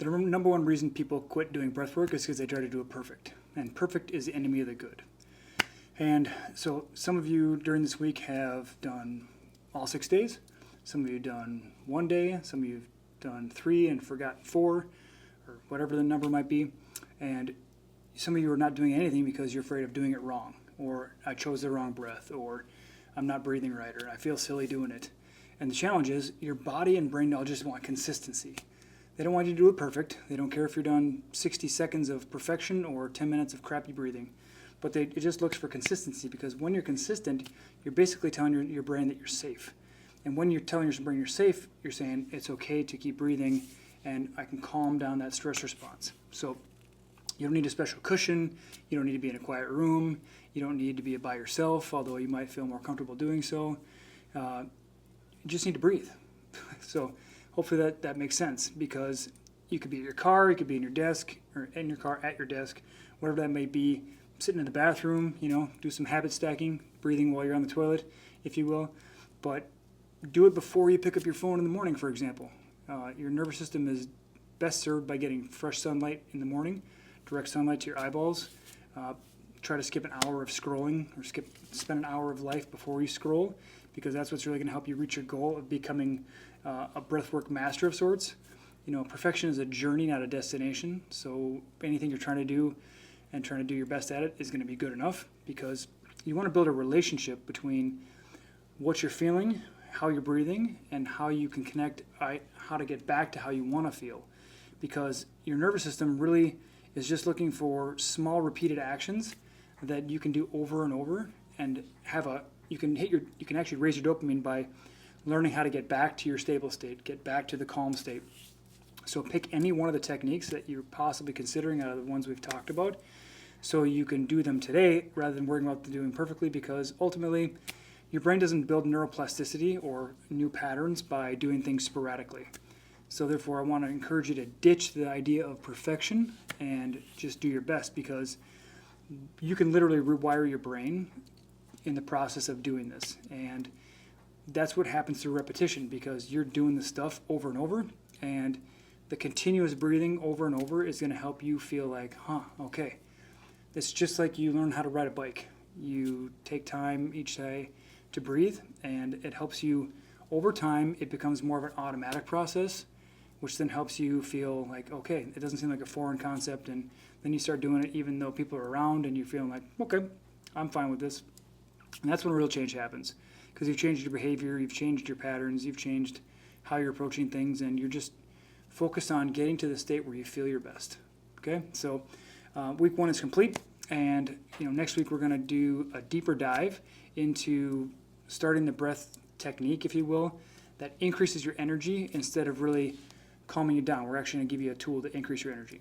The number one reason people quit doing breath work is because they try to do it perfect. And perfect is the enemy of the good. And so some of you during this week have done all 6 days. Some of you have done 1 day. Some of you have done 3 and forgotten 4, or whatever the number might be. And some of you are not doing anything because you're afraid of doing it wrong, or I chose the wrong breath, or I'm not breathing right, or I feel silly doing it. And the challenge is your body and brain all just want consistency. They don't want you to do it perfect. They don't care if you're done 60 seconds of perfection or 10 minutes of crappy breathing. But it just looks for consistency, because when you're consistent, you're basically telling your brain that you're safe. And when you're telling your brain you're safe, you're saying it's okay to keep breathing and I can calm down that stress response. So you don't need a special cushion. You don't need to be in a quiet room. You don't need to be by yourself, although you might feel more comfortable doing so. You just need to breathe. So hopefully that makes sense, because you could be at your car, you could be in your desk, or in your car at your desk, whatever that may be, sitting in the bathroom, do some habit stacking, breathing while you're on the toilet, if you will. But do it before you pick up your phone in the morning, for example. Your nervous system is best served by getting fresh sunlight in the morning, direct sunlight to your eyeballs. Try to skip an hour of scrolling, or spend an hour of life before you scroll, because that's what's really going to help you reach your goal of becoming a breathwork master of sorts. Perfection is a journey, not a destination. So anything you're trying to do and trying to do your best at it is going to be good enough, because you want to build a relationship between what you're feeling, how you're breathing, and how you can connect, how to get back to how you want to feel. Because your nervous system really is just looking for small repeated actions that you can do over and over, and you can actually raise your dopamine by learning how to get back to your stable state, get back to the calm state. So pick any one of the techniques that you're possibly considering out of the ones we've talked about, so you can do them today rather than worrying about doing perfectly, because ultimately your brain doesn't build neuroplasticity or new patterns by doing things sporadically. So therefore, I want to encourage you to ditch the idea of perfection and just do your best, because you can literally rewire your brain in the process of doing this. And that's what happens through repetition, because you're doing this stuff over and over, and the continuous breathing over and over is going to help you feel like, okay. It's just like you learn how to ride a bike. You take time each day to breathe, and it helps you over time. It becomes more of an automatic process, which then helps you feel like, okay, it doesn't seem like a foreign concept, and then you start doing it even though people are around, and you're feeling like, okay, I'm fine with this. And that's when real change happens, because you've changed your behavior, you've changed your patterns, you've changed how you're approaching things, and you're just focused on getting to the state where you feel your best. Okay, so week 1 is complete, and next week we're going to do a deeper dive into starting the breath technique, if you will, that increases your energy instead of really calming you down. We're actually going to give you a tool to increase your energy.